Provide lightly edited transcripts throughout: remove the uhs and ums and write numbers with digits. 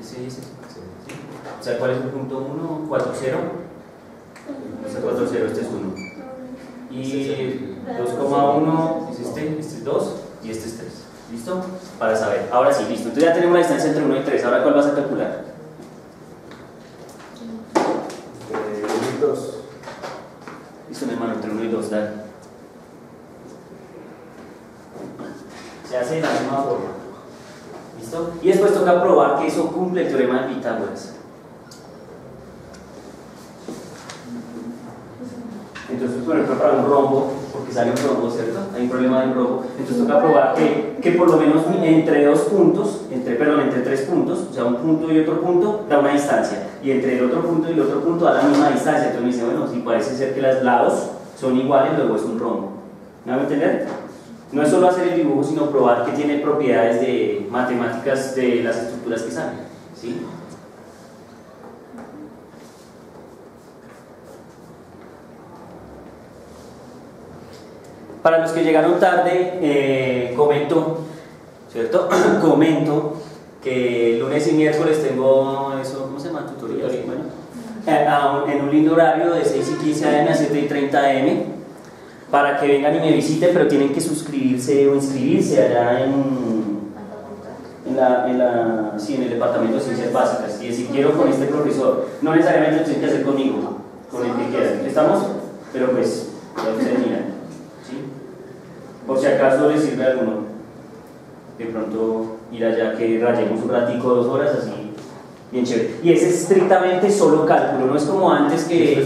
Ese, ¿sí? O sea, ¿cuál es el punto 1? 4, 0. Este 4, 0, este es 1. Y 2,1 es este es 2 y este es 3. ¿Listo? Para saber. Ahora sí, listo. Entonces ya tenemos la distancia entre 1 y 3. Ahora, ¿cuál vas a calcular? 1 y 2. Listo, mi hermano, entre 1 y 2, dale. Se hace de la misma forma. ¿Listo? Y después toca probar que eso cumple el teorema de Pitágoras. Entonces, por ejemplo, para un rombo, porque sale un rombo, ¿cierto? Hay un problema del rombo. Entonces toca probar que por lo menos entre dos puntos, entre 3 puntos, o sea, un punto y otro punto, da una distancia. Y entre el otro punto y el otro punto da la misma distancia. Entonces me dice, bueno, si parece ser que los lados son iguales, luego es un rombo. ¿Me van a entender? No es solo hacer el dibujo, sino probar que tiene propiedades de matemáticas de las estructuras que salen. ¿Sí? Para los que llegaron tarde, comento, ¿cierto? Comento que lunes y miércoles tengo eso, ¿cómo se llama? Tutoría. Bueno, en un lindo horario de 6 y 15 am a 7 y 30 am, para que vengan y me visiten, pero tienen que suscribirse o inscribirse allá en el departamento de ciencias básicas. Y decir, quiero con este profesor, no necesariamente lo tienen que hacer conmigo, con el que quieran. ¿Estamos? Pero pues, ya ustedes miran. Por si acaso les sirve a alguno de pronto ir allá que rayemos un ratico, 2 horas, así bien chévere. Y es estrictamente solo cálculo, no es como antes que...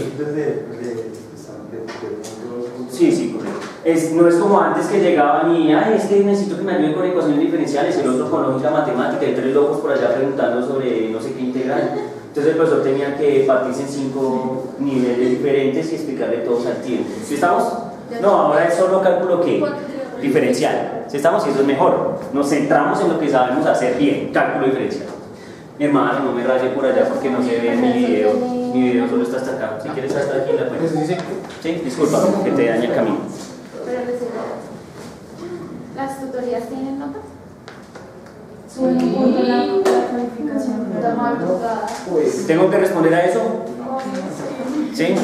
Sí, correcto. No es como antes que llegaban y, es que necesito que me ayuden con ecuaciones diferenciales, el otro con lógica matemática, y 3 locos por allá preguntando sobre no sé qué integral. Entonces el profesor tenía que partirse en 5 niveles diferentes y explicarle todos al tiempo. ¿Sí estamos? No, ahora es solo cálculo ¿qué? Diferencial. ¿Sí estamos? Y eso es mejor. Nos centramos en lo que sabemos hacer bien, cálculo diferencial. Mi hermano, no me raye por allá porque no se ve mi video. Mi video solo está hasta acá. Si quieres hasta aquí la puedes. Sí, disculpa, que te dañe el camino. Pero ¿las tutorías tienen notas? Suben un punto la calificación. Pues, ¿tengo que responder a eso? ¿Sí?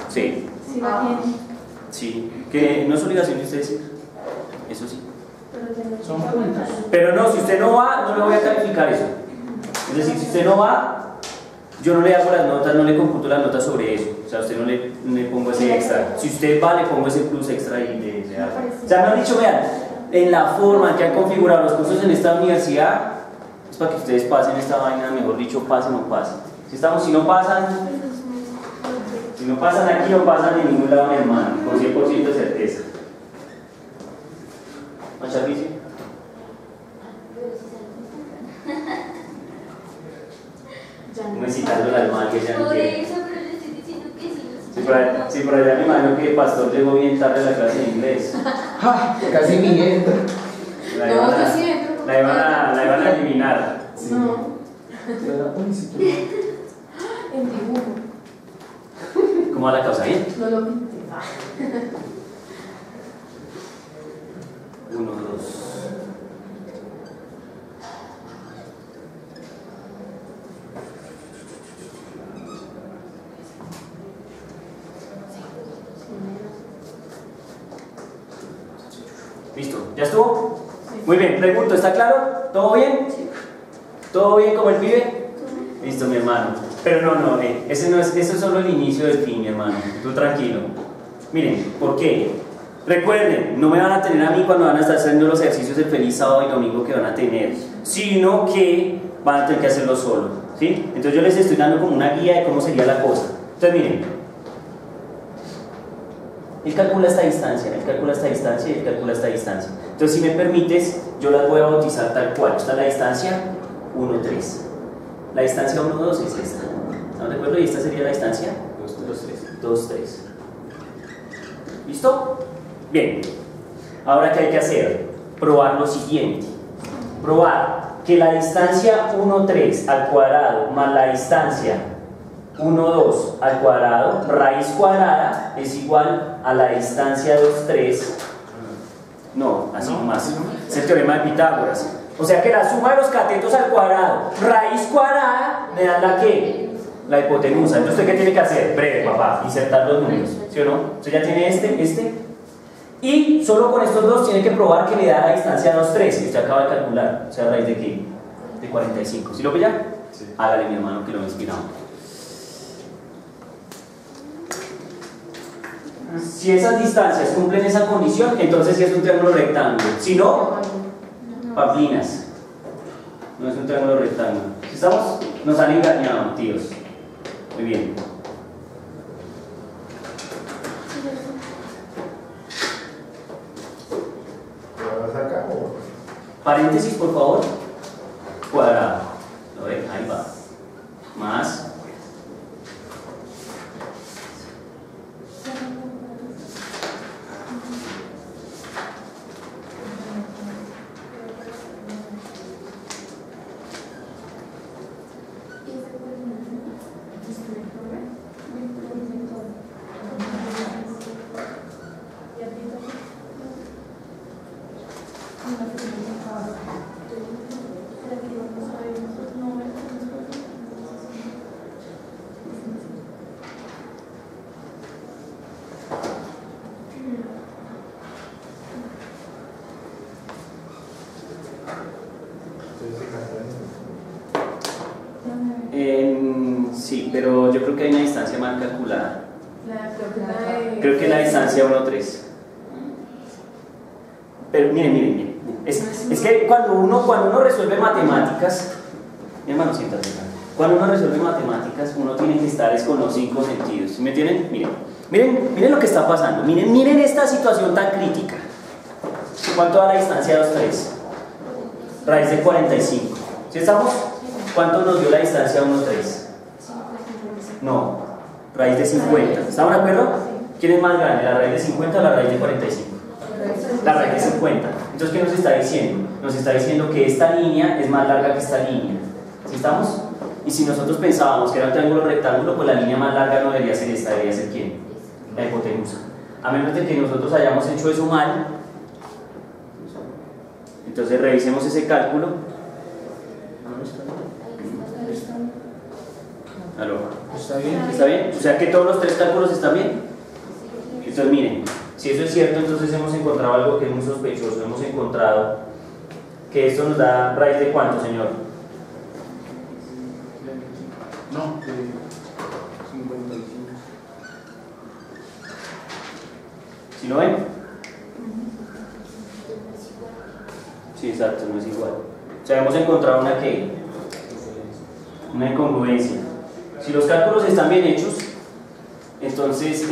Sí. Sí, la tienen. Sí. Que no es obligación de ustedes ir. Eso sí. Son puntos. Pero no, si usted no va, no le voy a calificar eso. Es decir, si usted no va, yo no le hago las notas, no le computo las notas sobre eso. O sea, a usted no le pongo ese extra. Si usted va, le pongo ese plus extra y le hago. O sea, me han dicho, vean, en la forma en que han configurado los cursos en esta universidad, es para que ustedes pasen esta vaina, mejor dicho, pasen o pasen. Si no pasan aquí, no pasan en ningún lado, mi hermano, con 100% de certeza. ¿Mucha bici? Necesitando las manos ya no Por quiere. eso, pero le estoy diciendo que sí. Sí, por allá me imagino que el pastor llegó bien tarde a la clase de inglés. Casi ni entro. La iban a eliminar. Sí. No, Ni siquiera. en dibujo. ¿Cómo va la causa? ¿Bien? No lo pinté. 1, 2. ¿Listo? ¿Ya estuvo? Muy bien, pregunto, ¿está claro? ¿Todo bien? ¿Todo bien como el pibe? Listo, mi hermano. Pero no, ese es solo el inicio del fin, mi hermano. Tú tranquilo. Miren, ¿por qué? Recuerden, no me van a tener a mí cuando van a estar haciendo los ejercicios del feliz sábado y domingo que van a tener, sino que van a tener que hacerlo solo, ¿sí? Entonces yo les estoy dando como una guía de cómo sería la cosa. Entonces miren, él calcula esta distancia, él calcula esta distancia y él calcula esta distancia. Entonces si me permites, yo las voy a bautizar tal cual. Esta es la distancia 1, 3. La distancia 1, 2 es esta. ¿Estamos de acuerdo? Y esta sería la distancia 2, 3. ¿Listo? Bien. Ahora, ¿qué hay que hacer? Probar lo siguiente. Probar que la distancia 1, 3 al cuadrado más la distancia 1, 2 al cuadrado, raíz cuadrada, es igual a la distancia 2, 3. No, así nomás. Es el teorema de Pitágoras. O sea que la suma de los catetos al cuadrado, raíz cuadrada, me da la que, la hipotenusa. Entonces, ¿usted qué tiene que hacer? Breve, papá, insertar los números, ¿sí o no? Usted ya tiene este, y solo con estos dos tiene que probar que le da la distancia 2, 3, que usted acaba de calcular. O sea, raíz de qué? De 45. ¿Sí lo pilla? Sí. Hágale, mi hermano, que lo he inspirado. Si esas distancias cumplen esa condición, entonces sí es un triángulo rectángulo. Si no, paplinas. No es un triángulo rectángulo. Si estamos, nos han engañado, tíos. Muy bien. ¿Lo vas acá o? Paréntesis, por favor. Cuadrado. ¿Lo ven? Ahí va. Más. Sí, pero yo creo que hay una distancia mal calculada. Creo que la distancia 1,3. Pero miren. Es que cuando uno resuelve matemáticas, mi hermano, siéntate acá. Cuando uno resuelve matemáticas, uno tiene que estar con los 5 sentidos. ¿Sí me entienden? Miren lo que está pasando. Miren esta situación tan crítica. ¿Cuánto da la distancia 2,3? Raíz de 45. ¿Sí estamos? ¿Cuánto nos dio la distancia 1,3? No, raíz de 50. ¿Estamos de acuerdo? ¿Quién es más grande, la raíz de 50 o la raíz de 45? La raíz de 50. Entonces, ¿qué nos está diciendo? Nos está diciendo que esta línea es más larga que esta línea. ¿Sí estamos? Y si nosotros pensábamos que era un triángulo rectángulo, pues la línea más larga no debería ser esta, debería ser ¿quién? La hipotenusa. A menos de que nosotros hayamos hecho eso mal. Entonces, revisemos ese cálculo. ¿Aló? ¿Está bien? ¿Está bien? O sea que todos los 3 cálculos están bien. Entonces miren, si eso es cierto, entonces hemos encontrado algo que es muy sospechoso. Hemos encontrado que esto nos da raíz de ¿cuánto, señor? No, de 55. ¿Sí lo ven? Sí, exacto, no es igual. O sea, hemos encontrado una que, una incongruencia. Si los cálculos están bien hechos, entonces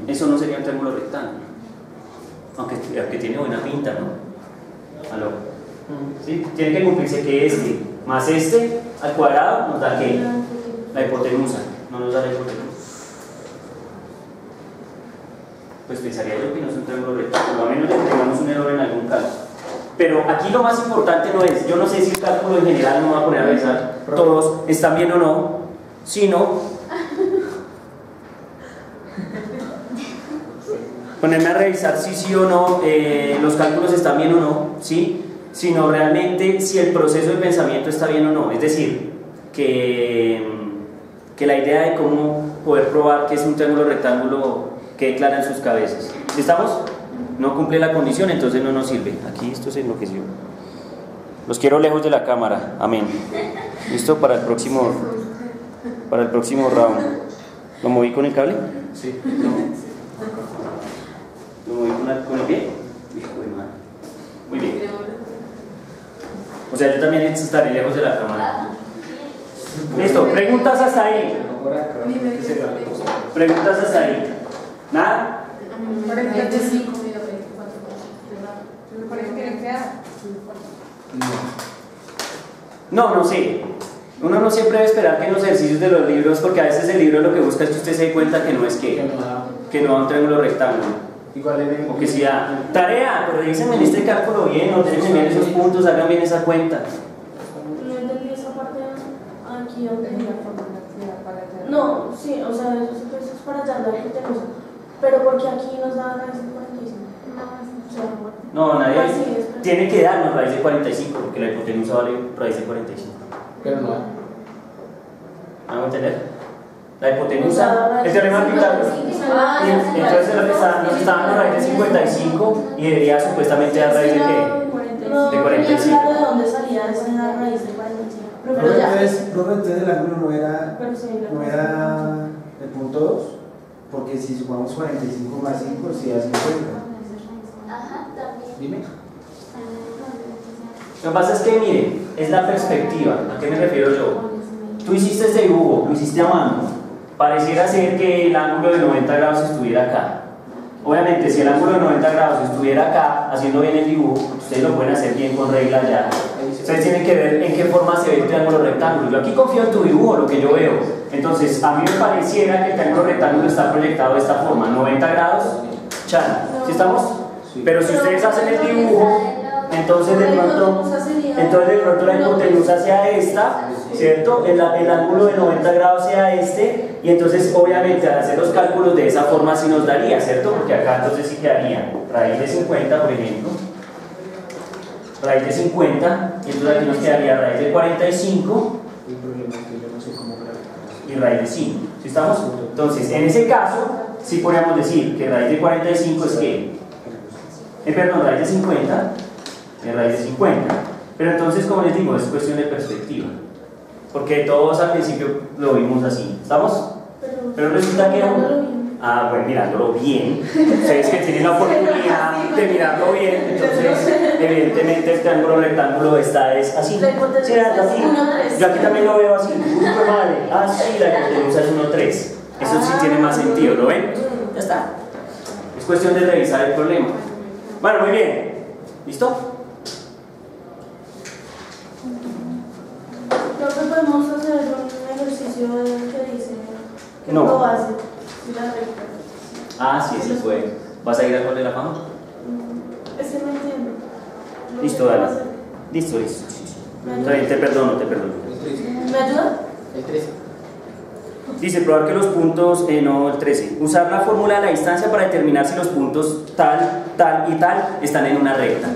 eso no sería un triángulo rectángulo. Aunque tiene buena pinta, ¿no? ¿Aló? ¿Sí? Tiene que cumplirse que este más este al cuadrado nos da ¿qué? La hipotenusa. No nos da la hipotenusa. Pues pensaría yo que no es un triángulo rectángulo, a menos de que tengamos un error en algún cálculo. Pero aquí lo más importante no es, yo no sé si el cálculo en general, no me voy a poner a pensar todos están bien o no, sino ponerme a revisar si sí o no los cálculos están bien o no, ¿sí? Sino realmente si el proceso de pensamiento está bien o no. Es decir, que la idea de cómo poder probar que es un triángulo rectángulo quede clara en sus cabezas. ¿Sí estamos? No cumple la condición, entonces no nos sirve. Aquí esto se enloqueció. Los quiero lejos de la cámara. Amén. ¿Listo? Para el próximo round. ¿Lo moví con el cable? Sí. ¿Lo moví con el pie? Hijo de madre. Muy bien. O sea, yo también estaré lejos de la cámara. Listo. ¿Preguntas hasta ahí? ¿Preguntas hasta ahí? ¿Nada? No sé. Uno no siempre debe esperar que en los ejercicios de los libros, porque a veces el libro lo que busca es que usted se dé cuenta que no es que no da un triángulo rectángulo. Igual en O que si da tarea, pero revísenme en este cálculo bien, no déjenme bien esos puntos, hagan bien esa cuenta. No entendí esa parte aquí donde no, sí, o sea, eso es para hallar la hipotenusa. Pero porque aquí nos da raíz de 45. No, nadie. Ah, sí, espera. tiene que darnos raíz de 45, porque la hipotenusa vale raíz de 45. Pero no. ¿Vamos a entender? La hipotenusa, el teorema de Pitágoras. Entonces nos está dando raíz de 55 y debería supuestamente dar raíz de qué? De 45. ¿De dónde salía esa raíz de 45? Pero ya. Entonces el ángulo no era Pero sí, el punto 2, porque si sumamos 45 más 5, sí da 50. Ajá, también. Dime. Lo que pasa es que, miren, es la perspectiva. ¿A qué me refiero yo? Tú hiciste este dibujo, lo hiciste a mano. Pareciera ser que el ángulo de 90 grados estuviera acá. Obviamente, si el ángulo de 90 grados estuviera acá, haciendo bien el dibujo, ustedes lo pueden hacer bien con reglas ya. Ustedes tienen que ver en qué forma se ve el triángulo rectángulo. Yo aquí confío en tu dibujo, lo que yo veo. Entonces, a mí me pareciera que el triángulo rectángulo está proyectado de esta forma, 90 grados, chan. ¿Sí estamos? Pero si ustedes hacen el dibujo, entonces de pronto la hipotenusa sea esta, ¿cierto? El ángulo de 90 grados sea este, y entonces obviamente al hacer los cálculos de esa forma sí nos daría, ¿cierto? Porque acá entonces sí quedaría raíz de 50, por ejemplo, raíz de 50, y entonces aquí nos quedaría raíz de 45 El problema es que yo no sé cómo graficar. y raíz de 5. ¿Sí estamos? Entonces, en ese caso, sí podríamos decir que raíz de 45 es que, perdón, raíz de 50 es raíz de 50. Pero entonces, como les digo, es cuestión de perspectiva. Porque todos al principio lo vimos así. ¿Estamos? Pero resulta que ah, bueno, mirándolo bien, ustedes que tienen la oportunidad de mirarlo bien, entonces evidentemente el triángulo rectángulo está es así. Sí, así. Yo aquí también lo veo así. Vale. Ah, sí, la hipotenusa es 1,3. Eso sí tiene más sentido, ¿lo ven? Ya está. Es cuestión de revisar el problema. Bueno, muy bien. ¿Listo? Creo que podemos hacer un ejercicio que dice que No. lo hace la recta. Ah, sí, sí puede. ¿Vas a ir al Hall de la Fama? Ese no entiendo. No Listo, sé qué dale. va a hacer. Listo. Te perdono. ¿Me ayuda? El 13. Dice, probar que los puntos, no, el 13. Usar la fórmula de la distancia para determinar si los puntos tal, tal y tal están en una recta.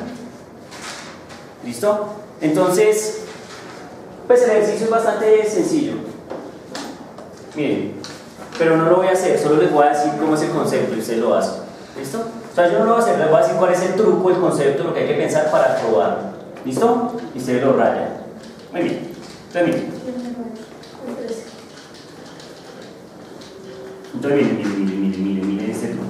¿Listo? Entonces, pues el ejercicio es bastante sencillo. Miren, pero no lo voy a hacer, solo les voy a decir cómo es el concepto y ustedes lo hacen. ¿Listo? O sea, yo no lo voy a hacer, les voy a decir cuál es el truco, el concepto, lo que hay que pensar para probarlo. ¿Listo? Y ustedes lo rayan. Muy bien. Entonces, miren. Entonces, miren este truco.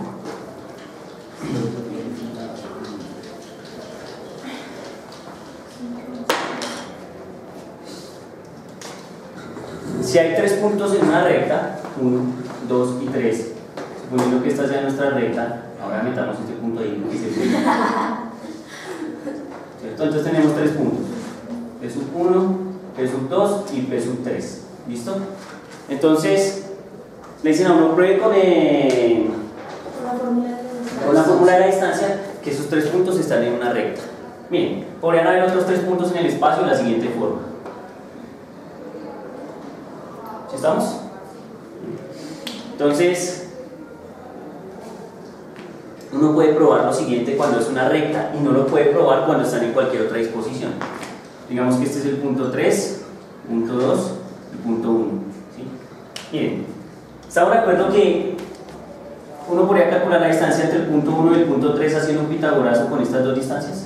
Si hay 3 puntos en una recta, 1, 2 y 3, suponiendo que esta sea nuestra recta, ahora metamos este punto ahí, que se puede. ¿Cierto? Entonces tenemos 3 puntos: P sub 1, P sub 2 y P sub 3. ¿Listo? Entonces, le dicen a uno pruebe con la fórmula de la distancia que esos 3 puntos están en una recta. Miren, podrían haber otros 3 puntos en el espacio de la siguiente forma. ¿Sí estamos? Entonces, uno puede probar lo siguiente cuando es una recta y no lo puede probar cuando están en cualquier otra disposición. Digamos que este es el punto 3, punto 2 y punto 1. ¿Sí? Miren, ¿estamos de acuerdo que uno podría calcular la distancia entre el punto 1 y el punto 3 haciendo un pitagorazo con estas dos distancias?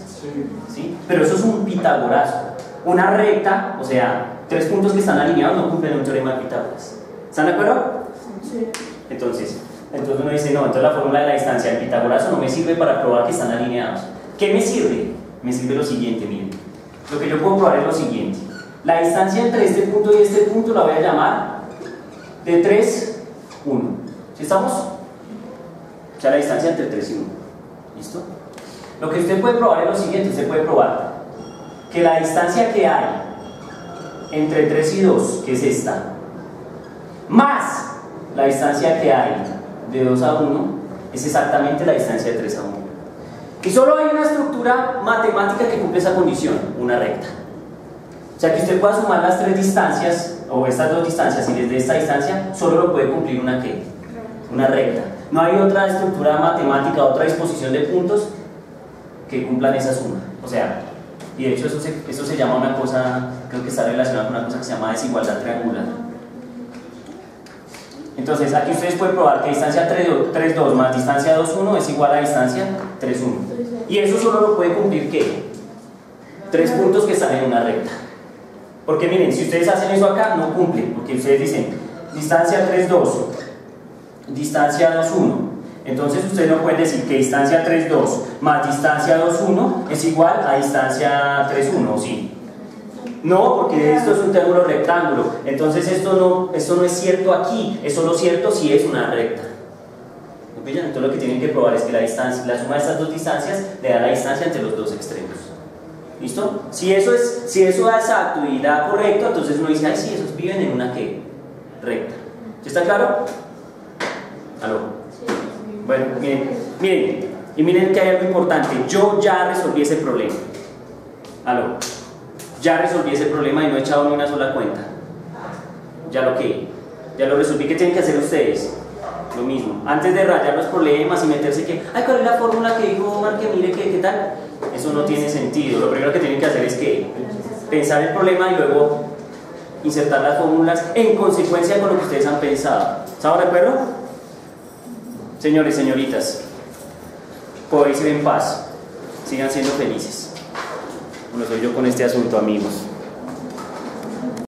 ¿Sí? Pero eso es un pitagorazo. Una recta, o sea, 3 puntos que están alineados no cumplen un teorema de Pitágoras. ¿Están de acuerdo? Sí. Entonces uno dice, no, entonces la fórmula de la distancia del pitagorazo no me sirve para probar que están alineados. ¿Qué me sirve? Me sirve lo siguiente, miren. Lo que yo puedo probar es lo siguiente. La distancia entre este punto y este punto la voy a llamar de 3, 1. ¿Sí estamos? O sea, la distancia entre 3 y 1. ¿Listo? Lo que usted puede probar es lo siguiente. Usted puede probar que la distancia que hay entre 3 y 2, que es esta, más la distancia que hay de 2 a 1, es exactamente la distancia de 3 a 1. Y solo hay una estructura matemática que cumple esa condición, una recta. O sea, que usted pueda sumar las 3 distancias, o estas 2 distancias, y desde esta distancia solo lo puede cumplir una ¿qué? Una recta. No hay otra estructura matemática, otra disposición de puntos que cumplan esa suma. O sea, y de hecho eso se llama una cosa, creo que está relacionado con una cosa que se llama desigualdad triangular. Entonces aquí ustedes pueden probar que distancia 3,2 más distancia 2,1 es igual a distancia 3,1. Y eso solo lo puede cumplir ¿qué? 3 puntos que están en una recta. Porque miren, si ustedes hacen eso acá, no cumple, porque ustedes dicen distancia 3,2, distancia 2,1. Entonces ustedes no pueden decir que distancia 3,2 más distancia 2,1 es igual a distancia 3,1, ¿sí? No, porque esto es un triángulo rectángulo. Entonces esto no es cierto aquí, es solo cierto si es una recta. ¿Me pillan? Entonces lo que tienen que probar es que la suma de estas dos distancias le da la distancia entre los dos extremos. ¿Listo? Si eso da exacto y da correcto, entonces uno dice, ay sí, esos viven en una ¿qué? Recta. ¿Sí está claro? ¿Aló? Bueno, miren, y miren que hay algo importante. Yo ya resolví ese problema. ¿Aló? Ya resolví ese problema y no he echado ni una sola cuenta. Ya lo resolví. ¿Qué tienen que hacer ustedes? Lo mismo. Antes de rayar los problemas y meterse que, ay, ¿cuál es la fórmula que dijo Omar que mire qué tal? Eso no tiene sentido. Lo primero que tienen que hacer es que pensar el problema y luego insertar las fórmulas en consecuencia con lo que ustedes han pensado. ¿Estamos de acuerdo? Señores, señoritas, podéis ir en paz. Sigan siendo felices. Bueno, soy yo con este asunto, amigos.